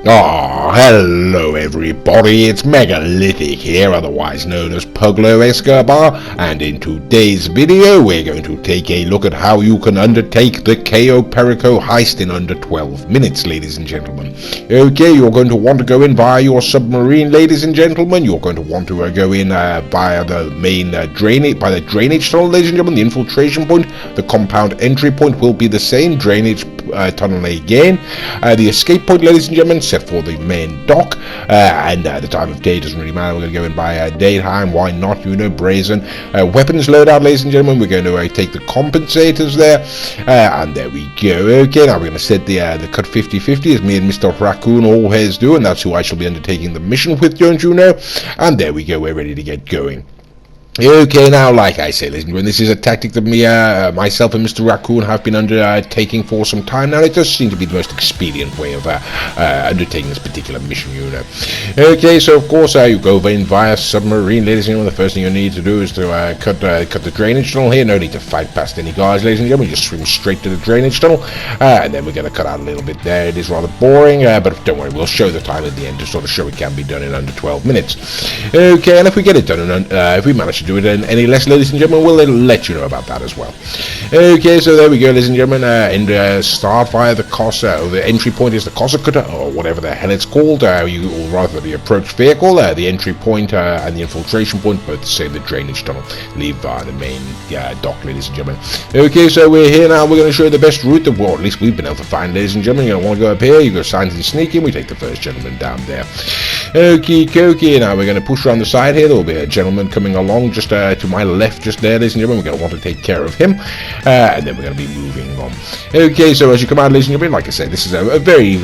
Ah, hello everybody, it's Megalithic here, otherwise known as Puglo Escobar, and in today's video we're going to take a look at how you can undertake the Cayo Perico Heist in under 12 minutes, ladies and gentlemen. Okay, you're going to want to go in via your submarine, ladies and gentlemen. You're going to want to go in via the main drainage tunnel, ladies and gentlemen. The infiltration point, the compound entry point will be the same, drainage tunnel again. The escape point, ladies and gentlemen, set for the main dock, and the time of day doesn't really matter. We're going to go in by daytime, why not, you know, brazen. Weapons loadout, ladies and gentlemen, we're going to take the compensators there, and there we go. Okay, now we're going to set the cut 50-50 as me and Mr. Raccoon always do, and that's who I shall be undertaking the mission with, don't you know? And there we go, we're ready to get going. Okay, now, like I say, ladies and gentlemen, this is a tactic that myself and Mr. Raccoon have been undertaking for some time now. It does seem to be the most expedient way of undertaking this particular mission, you know. Okay, so of course you go in via submarine, ladies and gentlemen. The first thing you need to do is to cut the drainage tunnel here. No need to fight past any guards, ladies and gentlemen. You just swim straight to the drainage tunnel, and then we're going to cut out a little bit there. It is rather boring, but don't worry, we'll show the time at the end to sort of show it can be done in under 12 minutes. Okay, and if we get it done, if we manage to do it in any less, ladies and gentlemen, we'll let you know about that as well. Okay, so there we go, ladies and gentlemen. Start via the Cosa. The entry point is the Cosa cutter, or whatever the hell it's called. Or rather, the approach vehicle. The entry point and the infiltration point, both the same. The drainage tunnel. Leave via the main dock, ladies and gentlemen. Okay, so we're here now. We're going to show you the best route that, well, at least we've been able to find, ladies and gentlemen. You don't want to go up here. You go silent and sneaky. We take the first gentleman down there. Okay, now we're going to push around the side here. There will be a gentleman coming along just to my left, just there, ladies and gentlemen. We're going to want to take care of him, and then we're going to be moving on. Okay, so as you come out, ladies and gentlemen, like I said, this is a very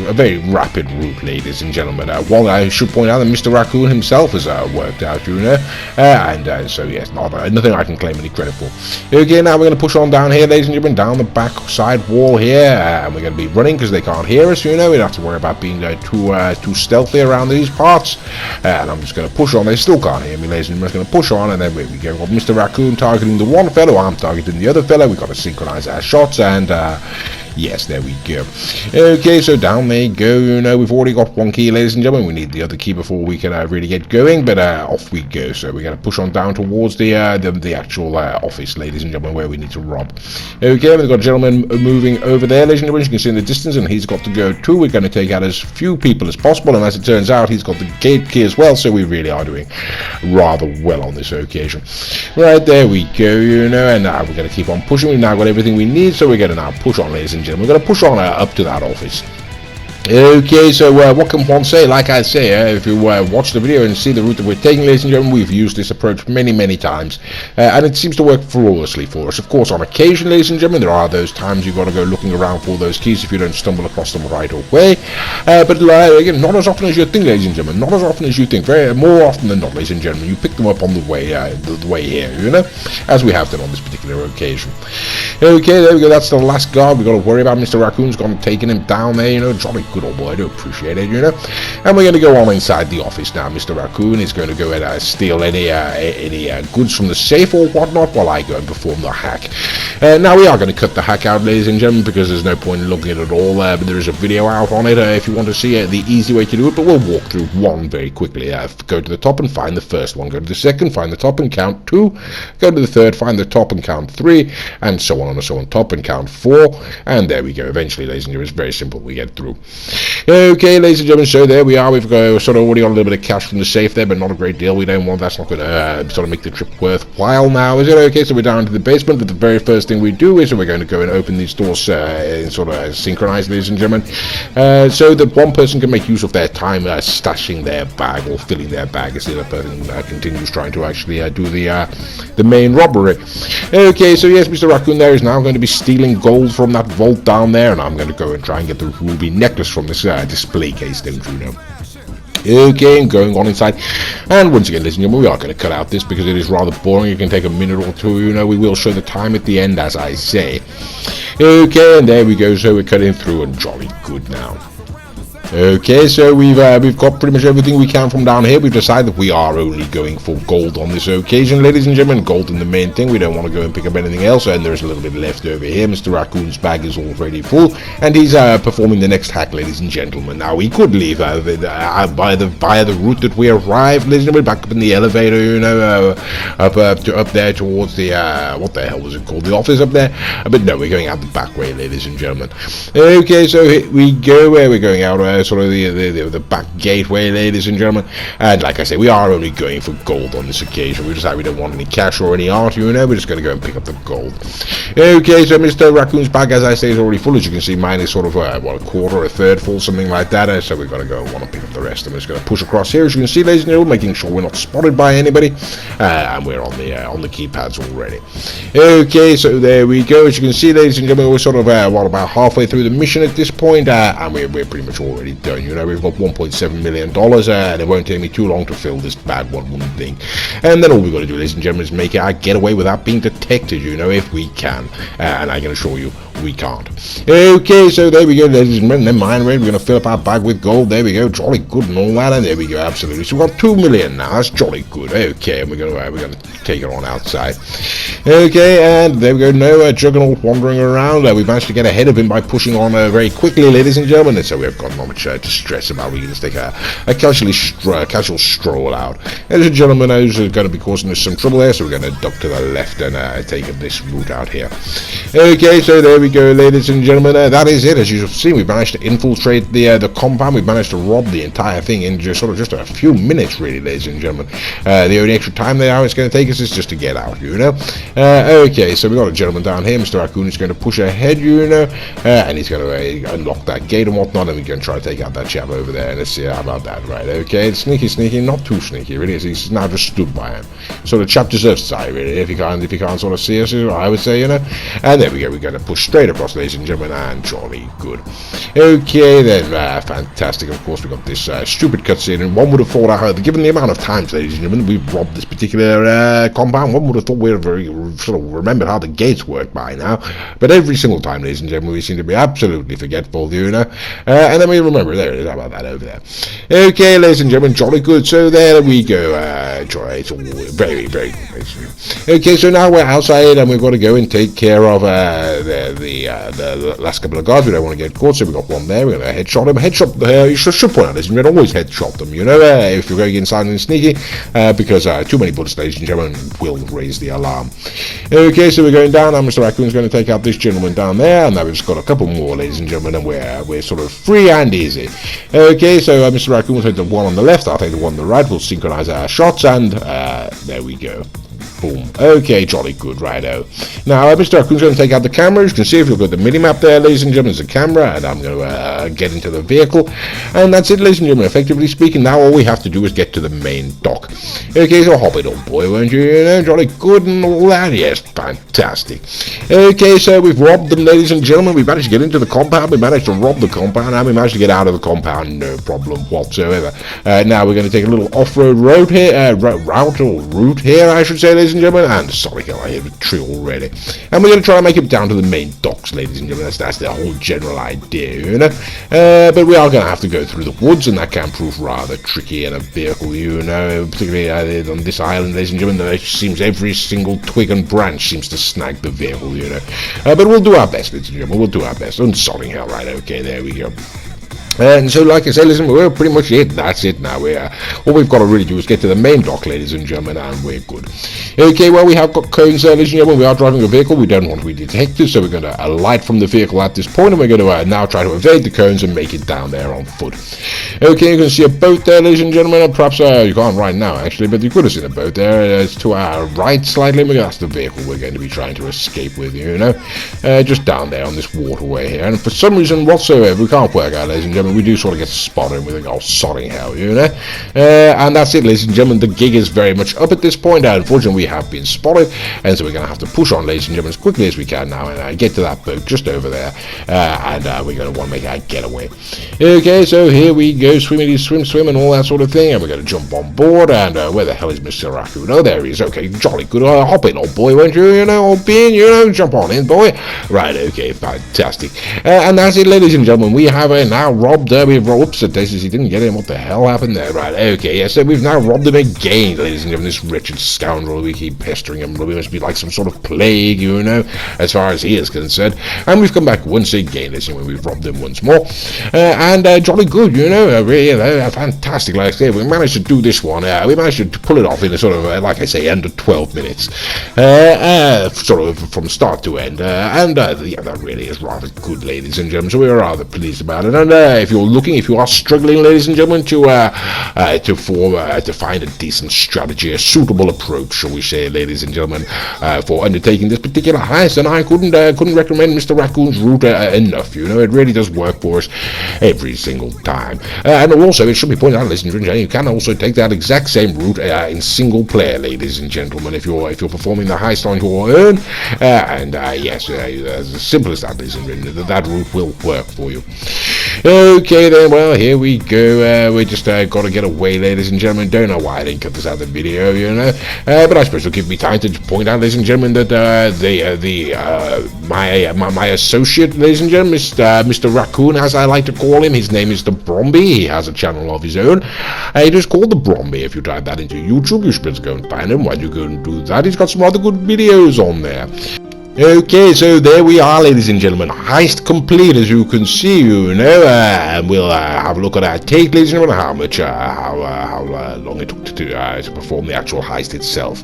rapid route, ladies and gentlemen. One I should point out that Mr. Raccoon himself has worked out, you know, and so yes, nothing I can claim any credit for. Okay, now we're going to push on down here, ladies and gentlemen, down the back side wall here, and we're going to be running because they can't hear us, you know. We don't have to worry about being too stealthy around these parts, and I'm just going to push on. They still can't hear me, ladies and gentlemen. I'm just going to push on, and then we go. We've got Mr. Raccoon targeting the one fellow, I'm targeting the other fellow. We've got to synchronize our shots, and yes, there we go. Okay, so down they go, you know. We've already got one key, ladies and gentlemen. We need the other key before we can really get going, but off we go. So we're going to push on down towards the actual office, ladies and gentlemen, where we need to rob. Okay, we've got a gentleman moving over there, ladies and gentlemen. You can see in the distance, and he's got to go too. We're going to take out as few people as possible, and as it turns out, he's got the gate key as well, so we really are doing rather well on this occasion. Right, there we go, you know, and now we're going to keep on pushing. We've now got everything we need, so we're going to now push on, ladies and gentlemen. We're going to push on up to that office. Okay, so what can one say? Like I say, if you watch the video and see the route that we're taking, ladies and gentlemen, we've used this approach many times, and it seems to work flawlessly for us. Of course, on occasion, ladies and gentlemen, there are those times you've got to go looking around for those keys if you don't stumble across them right away, but again, not as often as you think, ladies and gentlemen, not as often as you think. More often than not, ladies and gentlemen, you pick them up on the way here, you know, as we have done on this particular occasion. Okay, there we go. That's the last guard we've got to worry about. Mr. Raccoon's gone and taken him down there, you know. Jolly good old boy, I do appreciate it, you know. And we're going to go on inside the office now. Mr. Raccoon is going to go and steal any goods from the safe or whatnot while I go and perform the hack. Now we are going to cut the hack out, ladies and gentlemen, because there's no point in looking at it all, but there is a video out on it if you want to see the easy way to do it, but we'll walk through one very quickly. Go to the top and find the first one, go to the second, find the top and count 2, go to the third, find the top and count 3, and so on and so on, top and count 4, and there we go. Eventually, ladies and gentlemen, it's very simple, we get through. Okay, ladies and gentlemen, so there we are. We've sort of already got a little bit of cash from the safe there, but not a great deal. We don't want that's not going to sort of make the trip worthwhile now, is it? Okay, so we're down to the basement, but the very first thing we do is we're going to go and open these doors and sort of synchronize, ladies and gentlemen, so that one person can make use of their time stashing their bag or filling their bag as the other person continues trying to actually do the main robbery. Okay, so yes, Mr. Raccoon there is now going to be stealing gold from that vault down there, and I'm going to go and try and get the ruby necklace from this display case, don't you know. Okay, and going on inside, and once again, ladies and gentlemen, we are going to cut out this because it is rather boring. It can take a minute or two, you know. We will show the time at the end, as I say. Okay, and there we go, so we're cutting through, and jolly good now. Okay, so we've got pretty much everything we can from down here. We've decided we are only going for gold on this occasion, ladies and gentlemen. Gold in the main thing. We don't want to go and pick up anything else, and there's a little bit left over here. Mr. Raccoon's bag is already full, and he's performing the next hack, ladies and gentlemen. Now, we could leave by the route that we arrived, ladies and gentlemen, back up in the elevator, you know, up there towards the, what the hell was it called, the office up there? But no, we're going out the back way, ladies and gentlemen. Okay, so here we go, we're going out sort of the back gateway, ladies and gentlemen, and like I say, we are only going for gold on this occasion. We decided we don't want any cash or any art, you know, we're just going to go and pick up the gold. Okay, so Mr. Raccoon's bag, as I say, is already full. As you can see, mine is sort of, what, a quarter, a third full, something like that, so we've got to go and want to pick up the rest. I'm just going to push across here, as you can see, ladies and gentlemen, making sure we're not spotted by anybody, and we're on the keypads already. Okay, so there we go. As you can see, ladies and gentlemen, we're sort of, about halfway through the mission at this point, and we're pretty much already done. You know, we've got $1.7 million, and it won't take me too long to fill this bag, one wouldn't think. And then all we've got to do, ladies and gentlemen, is make our getaway without being detected, you know, if we can. And I can assure you, we can't. Okay, so there we go, ladies and gentlemen. Then mine rate, we're going to fill up our bag with gold. There we go, jolly good and all that. And there we go, absolutely. So we've got 2 million now. That's jolly good. Okay, and we're going to take it on outside. Okay, and there we go. No Juggernaut wandering around. We managed to get ahead of him by pushing on very quickly, ladies and gentlemen. And so we've got not much to stress about. We can just take a casual stroll out. Ladies and gentlemen, those are going to be causing us some trouble there. So we're going to duck to the left and take this route out here. Okay, so there we go, ladies and gentlemen. That is it. As you see, we've managed to infiltrate the compound. We've managed to rob the entire thing in just a few minutes, really, ladies and gentlemen. The only extra time there it's going to take us is just to get out, you know. Okay, so we've got a gentleman down here. Mr. Raccoon is going to push ahead, you know, and he's going to unlock that gate and whatnot, and we're going to try to take out that chap over there. And let's see how about that, right? Okay, it's sneaky, not too sneaky, really. He's now just stood by him. So the chap deserves to die, really, if he can't sort of see us, I would say, you know. And there we go. We're going to push straight across, ladies and gentlemen, and jolly good. Okay, then, fantastic. Of course, we've got this stupid cutscene, and one would have thought, given the amount of times, ladies and gentlemen, we've robbed this particular compound, one would have thought we would have sort of remembered how the gates work by now. But every single time, ladies and gentlemen, we seem to be absolutely forgetful, you know. And then we remember, there it is, how about that over there. Okay, ladies and gentlemen, jolly good. So there we go. It's all very, very good. Okay, so now we're outside, and we've got to go and take care of the last couple of guards. We don't want to get caught, so we've got one there. We're going to headshot him. You should point out, ladies and gentlemen, always headshot them, you know, if you're going inside and sneaky, because too many bullets, ladies and gentlemen, will raise the alarm. Okay, so we're going down, and Mr. Raccoon's going to take out this gentleman down there, and now we've just got a couple more, ladies and gentlemen, and we're sort of free and easy. Okay, so Mr. Raccoon will take the one on the left, I'll take the one on the right, we'll synchronize our shots, and there we go. Boom. Okay, jolly good, righto. Now, Mr. Raccoon's going to take out the camera. You can see if you've got the mini-map there, ladies and gentlemen, there's a camera, and I'm going to get into the vehicle. And that's it, ladies and gentlemen. Effectively speaking, now all we have to do is get to the main dock. Okay, so hop it on, boy, won't you? You know, jolly good and all that. Yes, fantastic. Okay, so we've robbed them, ladies and gentlemen. We managed to get into the compound. We managed to rob the compound, and we managed to get out of the compound. No problem whatsoever. Now we're going to take a little off-road road here, route here, I should say, ladies and gentlemen, and sorry, I hit a tree already. And we're going to try and make it down to the main docks, ladies and gentlemen. That's the whole general idea, you know. But we are going to have to go through the woods, and that can prove rather tricky in a vehicle, you know. Particularly on this island, ladies and gentlemen, it seems every single twig and branch seems to snag the vehicle, you know. But we'll do our best, ladies and gentlemen. We'll do our best. And sorry, hell, right? Okay, there we go. And so, like I said, listen, we're pretty much it. That's it now. All we've got to really do is get to the main dock, ladies and gentlemen, and we're good. Okay, well, we have got cones there, ladies and gentlemen. We are driving a vehicle. We don't want to be detected, so we're going to alight from the vehicle at this point, and we're going to now try to evade the cones and make it down there on foot. Okay, you can see a boat there, ladies and gentlemen, and perhaps you can't right now, actually, but you could have seen a boat there. It's to our right slightly. That's the vehicle we're going to be trying to escape with, you know, just down there on this waterway here. And for some reason whatsoever, we can't work out, ladies and gentlemen. We do sort of get spotted and we think, oh, sorry, hell, you know. And that's it, ladies and gentlemen. The gig is very much up at this point. Unfortunately, we have been spotted, and so we're going to have to push on, ladies and gentlemen, as quickly as we can now and get to that boat just over there. And we're going to want to make our getaway. Okay, so here we go, swimming, swim, and all that sort of thing. And we're going to jump on board. And where the hell is Mr. Raccoon? Oh, there he is. Okay, jolly good. Hop in, old boy, won't you? You know, old bean, you know, jump on in, boy. Right, okay, fantastic. And that's it, ladies and gentlemen. We have now robbed oops, he didn't get him. What the hell happened there? Right, okay, yeah, so we've now robbed him again, ladies and gentlemen. This wretched scoundrel, we keep pestering him. We must be like some sort of plague, you know, as far as he is concerned. And we've come back once again, ladies and gentlemen. We've robbed him once more. And jolly good, you know, really, fantastic. Like I say, we managed to do this one. We managed to pull it off in a sort of, like I say, under 12 minutes. Sort of from start to end. Yeah, that really is rather good, ladies and gentlemen. So we're rather pleased about it. And if you are struggling, ladies and gentlemen, to find a decent strategy, a suitable approach, shall we say, ladies and gentlemen, for undertaking this particular heist, and I couldn't recommend Mr. Raccoon's route enough. You know, it really does work for us every single time. And also, it should be pointed out, ladies and gentlemen, you can also take that exact same route in single player, ladies and gentlemen, if you're performing the heist on your own. Yes, as simple as that, ladies and gentlemen, that route will work for you. Okay then, well, here we go. We just got to get away, ladies and gentlemen. Don't know why I didn't cut this out of the video, you know, but I suppose it'll give me time to point out, ladies and gentlemen, that my associate, ladies and gentlemen, Mr. Raccoon, as I like to call him, his name is the Bromby. He has a channel of his own. It is called the Bromby. If you type that into YouTube, you should be able to go and find him. While you go and do that, he's got some other good videos on there. Okay, so there we are, ladies and gentlemen. Heist complete, as you can see, you know. And we'll have a look at our take, ladies and gentlemen, how long it took to perform the actual heist itself.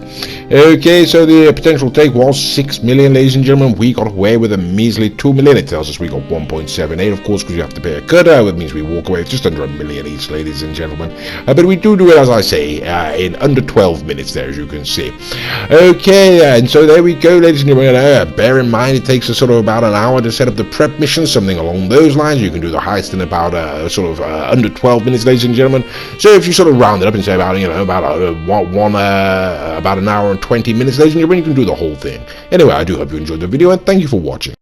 Okay, so the potential take was 6 million, ladies and gentlemen. We got away with a measly 2 million. It tells us we got 1.78, of course, because you have to pay a cut. That means we walk away with just under 1 million each, ladies and gentlemen. But we do it, as I say, in under 12 minutes there, as you can see. Okay, and so there we go, ladies and gentlemen. Bear in mind, it takes us sort of about an hour to set up the prep mission, something along those lines. You can do the heist in about under 12 minutes, ladies and gentlemen. So if you sort of round it up and say about an hour and 20 minutes, ladies and gentlemen, you can do the whole thing. Anyway, I do hope you enjoyed the video, and thank you for watching.